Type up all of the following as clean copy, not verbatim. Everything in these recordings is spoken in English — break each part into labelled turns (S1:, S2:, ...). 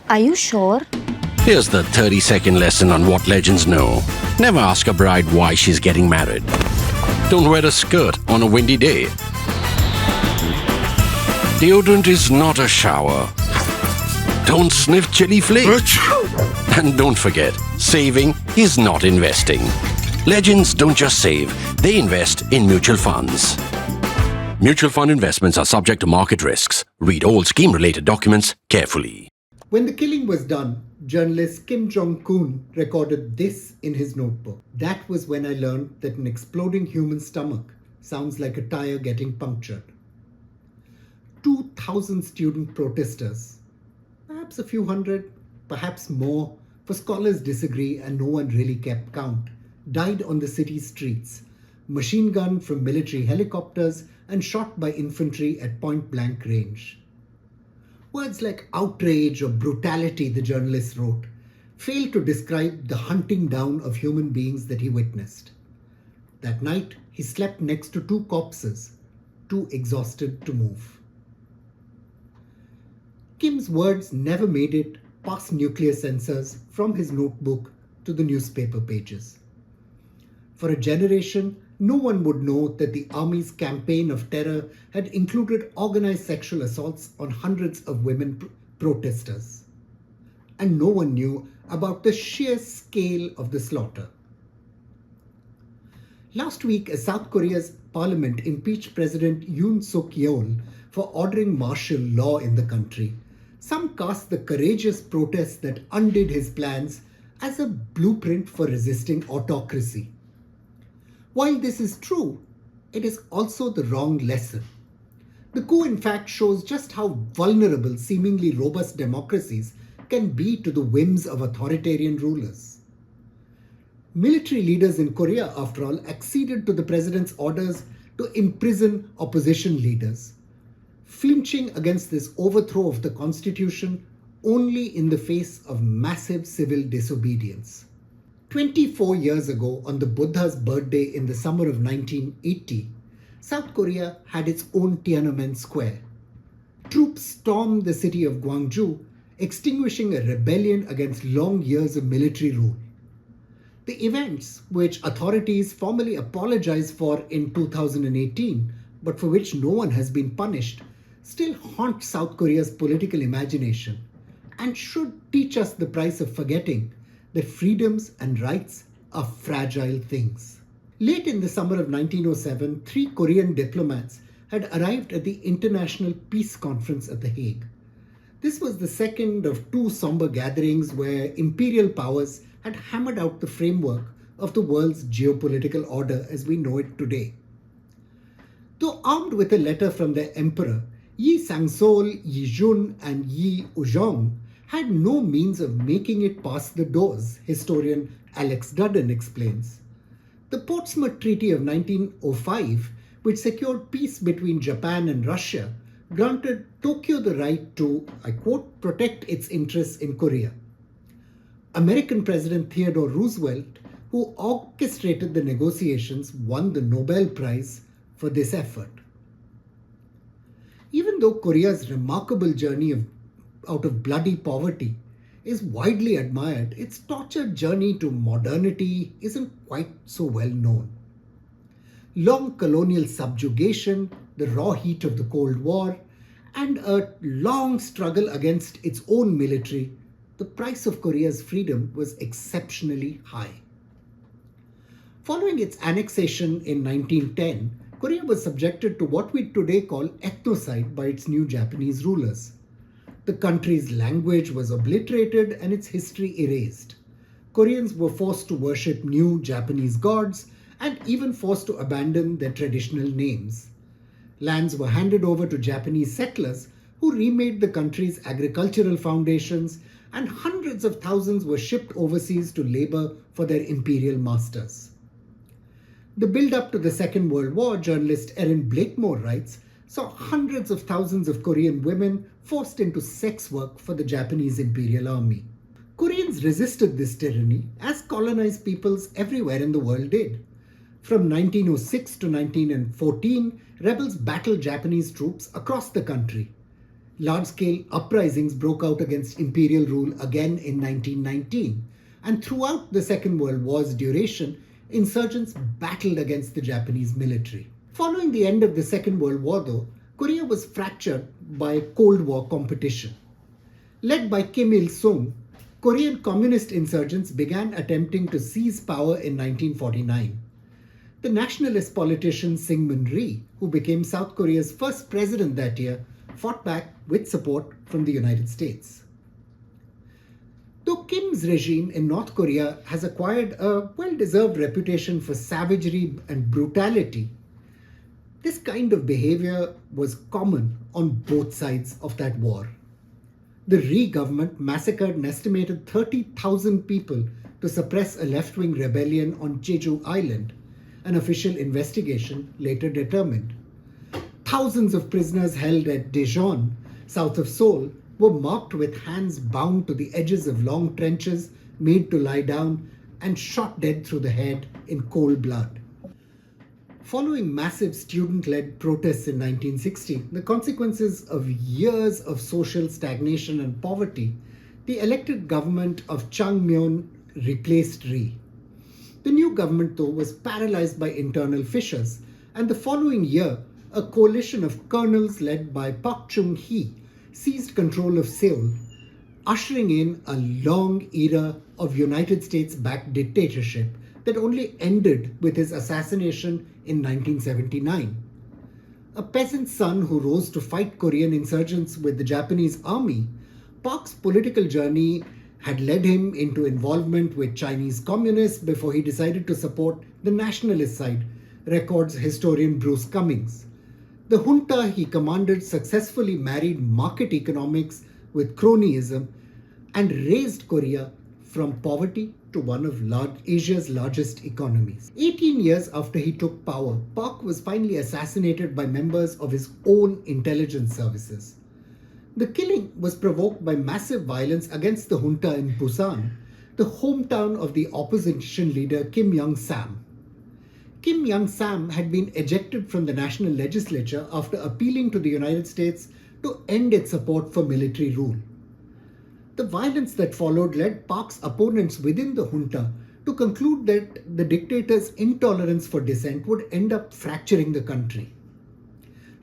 S1: Are you sure?
S2: Here's the 30-second lesson on what legends know. Never ask a bride why she's getting married. Don't wear a skirt on a windy day. Deodorant is not a shower. Don't sniff chili flakes. And don't forget, saving is not investing. Legends don't just save, they invest in mutual funds. Mutual fund investments are subject to market risks. Read all scheme-related documents carefully.
S3: When the killing was done, journalist Kim Jong-un recorded this in his notebook. That was when I learned that an exploding human stomach sounds like a tire getting punctured. 2,000 student protesters, perhaps a few hundred, perhaps more, for scholars disagree and no one really kept count, died on the city's streets, machine gunned from military helicopters and shot by infantry at point-blank range. Words like outrage or brutality, the journalist wrote, fail to describe the hunting down of human beings that he witnessed. That night, he slept next to 2 corpses, too exhausted to move. Kim's words never made it past nuclear sensors from his notebook to the newspaper pages. For a generation, no one would know that the army's campaign of terror had included organized sexual assaults on hundreds of women protesters. And no one knew about the sheer scale of the slaughter. Last week, as South Korea's parliament impeached President Yoon Suk Yeol for ordering martial law in the country, some cast the courageous protest that undid his plans as a blueprint for resisting autocracy. While this is true, it is also the wrong lesson. The coup, in fact, shows just how vulnerable seemingly robust democracies can be to the whims of authoritarian rulers. Military leaders in Korea, after all, acceded to the president's orders to imprison opposition leaders, flinching against this overthrow of the constitution only in the face of massive civil disobedience. 24 years ago, on the Buddha's birthday in the summer of 1980, South Korea had its own Tiananmen Square. Troops stormed the city of Gwanju, extinguishing a rebellion against long years of military rule. The events, which authorities formally apologized for in 2018, but for which no one has been punished, still haunt South Korea's political imagination and should teach us the price of forgetting that freedoms and rights are fragile things. Late in the summer of 1907, 3 Korean diplomats had arrived at the International Peace Conference at The Hague. This was the second of 2 somber gatherings where imperial powers had hammered out the framework of the world's geopolitical order as we know it today. Though armed with a letter from their emperor, Yi Sang-sol, Yi Jun, and Yi Ujong had no means of making it past the doors, historian Alex Dudden explains. The Portsmouth Treaty of 1905, which secured peace between Japan and Russia, granted Tokyo the right to, I quote, protect its interests in Korea. American President Theodore Roosevelt, who orchestrated the negotiations, won the Nobel Prize for this effort. Even though Korea's remarkable journey out of bloody poverty is widely admired, its tortured journey to modernity isn't quite so well known. Long colonial subjugation, the raw heat of the Cold War, and a long struggle against its own military, the price of Korea's freedom was exceptionally high. Following its annexation in 1910, Korea was subjected to what we today call ethnocide by its new Japanese rulers. The country's language was obliterated and its history erased. Koreans were forced to worship new Japanese gods and even forced to abandon their traditional names. Lands were handed over to Japanese settlers who remade the country's agricultural foundations, and hundreds of thousands were shipped overseas to labor for their imperial masters. The build-up to the Second World War, journalist Erin Blakemore writes, saw hundreds of thousands of Korean women forced into sex work for the Japanese Imperial Army. Koreans resisted this tyranny, as colonized peoples everywhere in the world did. From 1906 to 1914, rebels battled Japanese troops across the country. Large-scale uprisings broke out against imperial rule again in 1919, and throughout the Second World War's duration, insurgents battled against the Japanese military. Following the end of the Second World War, though, Korea was fractured by Cold War competition. Led by Kim Il-sung, Korean communist insurgents began attempting to seize power in 1949. The nationalist politician Syngman Rhee, who became South Korea's first president that year, fought back with support from the United States. Though Kim's regime in North Korea has acquired a well-deserved reputation for savagery and brutality, this kind of behavior was common on both sides of that war. The Rhee government massacred an estimated 30,000 people to suppress a left-wing rebellion on Jeju Island, an official investigation later determined. Thousands of prisoners held at Daejeon, south of Seoul, were marked with hands bound to the edges of long trenches made to lie down and shot dead through the head in cold blood. Following massive student-led protests in 1960, the consequences of years of social stagnation and poverty, the elected government of Chang Myon replaced Rhee. The new government, though, was paralyzed by internal fissures, and the following year, a coalition of colonels led by Park Chung-hee seized control of Seoul, ushering in a long era of United States-backed dictatorship that only ended with his assassination in 1979. A peasant son who rose to fight Korean insurgents with the Japanese army, Park's political journey had led him into involvement with Chinese communists before he decided to support the nationalist side, records historian Bruce Cummings. The junta he commanded successfully married market economics with cronyism and raised Korea from poverty to one of Asia's largest economies. 18 years after he took power, Park was finally assassinated by members of his own intelligence services. The killing was provoked by massive violence against the junta in Busan, the hometown of the opposition leader Kim Young-sam. Kim Young-sam had been ejected from the national legislature after appealing to the United States to end its support for military rule. The violence that followed led Park's opponents within the junta to conclude that the dictator's intolerance for dissent would end up fracturing the country.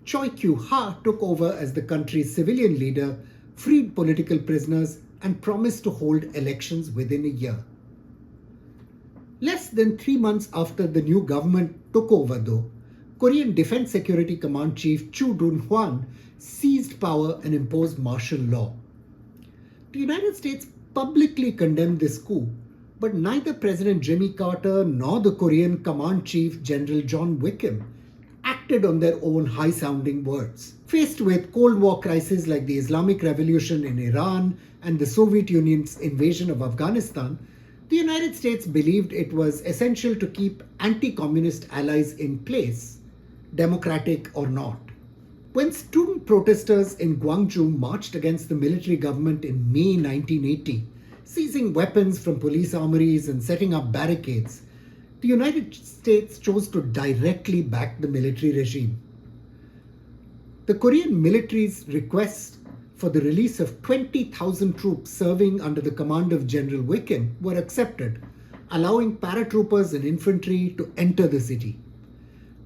S3: Choi Kyu-ha took over as the country's civilian leader, freed political prisoners, and promised to hold elections within a year. Less than 3 months after the new government took over, though, Korean Defense Security Command Chief Chu Dun-hwan seized power and imposed martial law. The United States publicly condemned this coup, but neither President Jimmy Carter nor the Korean Command Chief General John Wickham acted on their own high-sounding words. Faced with Cold War crises like the Islamic Revolution in Iran and the Soviet Union's invasion of Afghanistan, the United States believed it was essential to keep anti-communist allies in place, democratic or not. When student protesters in Gwanju marched against the military government in May 1980, seizing weapons from police armories and setting up barricades, the United States chose to directly back the military regime. The Korean military's request for the release of 20,000 troops serving under the command of General Wickham were accepted, allowing paratroopers and infantry to enter the city.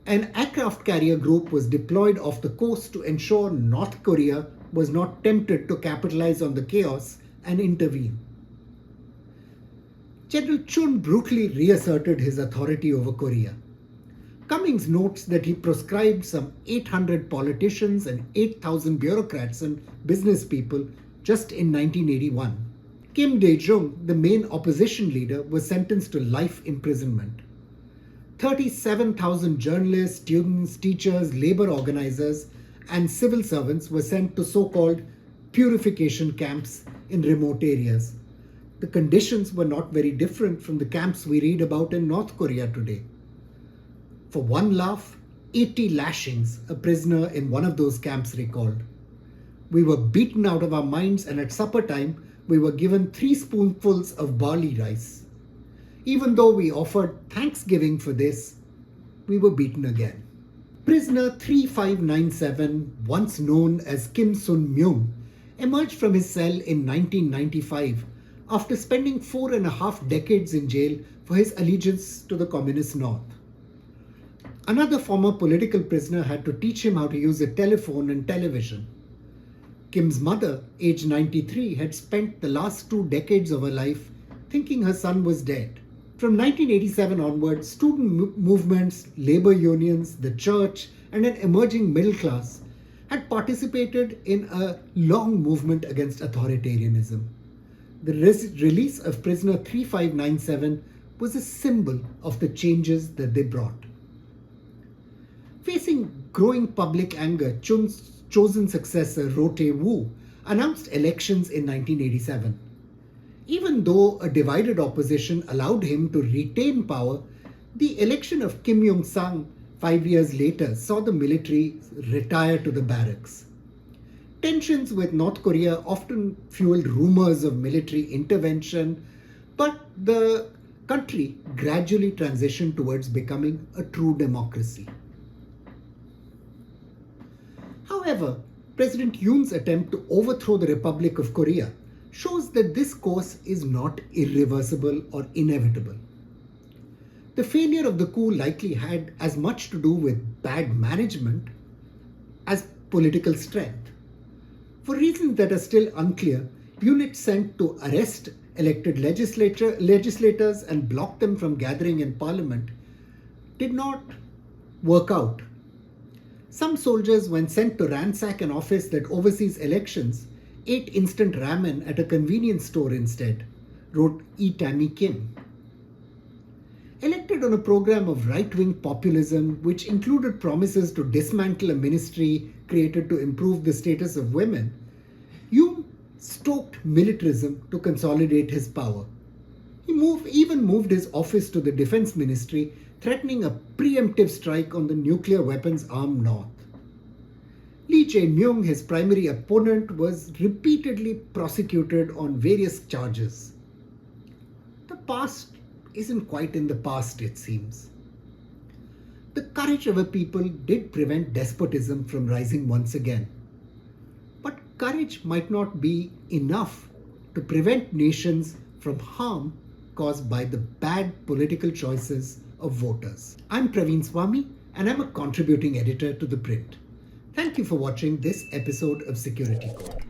S3: An aircraft carrier group was deployed off the coast to ensure North Korea was not tempted to capitalize on the chaos and intervene. General Chun brutally reasserted his authority over Korea. Cummings notes that he proscribed some 800 politicians and 8,000 bureaucrats and business people just in 1981. Kim Dae-jung, the main opposition leader, was sentenced to life imprisonment. 37,000 journalists, students, teachers, labor organizers, and civil servants were sent to so-called purification camps in remote areas. The conditions were not very different from the camps we read about in North Korea today. For one laugh, 80 lashings, a prisoner in one of those camps recalled. We were beaten out of our minds, and at supper time, we were given 3 spoonfuls of barley rice. Even though we offered thanksgiving for this, we were beaten again. Prisoner 3597, once known as Kim Sun-myung, emerged from his cell in 1995 after spending 4.5 decades in jail for his allegiance to the Communist North. Another former political prisoner had to teach him how to use a telephone and television. Kim's mother, aged 93, had spent the last 2 decades of her life thinking her son was dead. From 1987 onwards, student movements, labor unions, the church, and an emerging middle class had participated in a long movement against authoritarianism. The release of prisoner 3597 was a symbol of the changes that they brought. Facing growing public anger, Chun's chosen successor, Roh Tae-woo, announced elections in 1987. Even though a divided opposition allowed him to retain power, the election of Kim Yong-sang 5 years later saw the military retire to the barracks. Tensions with North Korea often fueled rumors of military intervention, but the country gradually transitioned towards becoming a true democracy. However, President Yoon's attempt to overthrow the Republic of Korea shows that this course is not irreversible or inevitable. The failure of the coup likely had as much to do with bad management as political strength. For reasons that are still unclear, units sent to arrest elected legislators and block them from gathering in parliament did not work out. Some soldiers, when sent to ransack an office that oversees elections, ate instant ramen at a convenience store instead, wrote E. Tammy Kim. Elected on a program of right-wing populism, which included promises to dismantle a ministry created to improve the status of women, Yoon stoked militarism to consolidate his power. He even moved his office to the defense ministry, threatening a preemptive strike on the nuclear weapons-armed North. Lee Jae-myung, his primary opponent, was repeatedly prosecuted on various charges. The past isn't quite in the past, it seems. The courage of a people did prevent despotism from rising once again. But courage might not be enough to prevent nations from harm caused by the bad political choices of voters. I'm Praveen Swami, and I'm a contributing editor to ThePrint. Thank you for watching this episode of Security Code.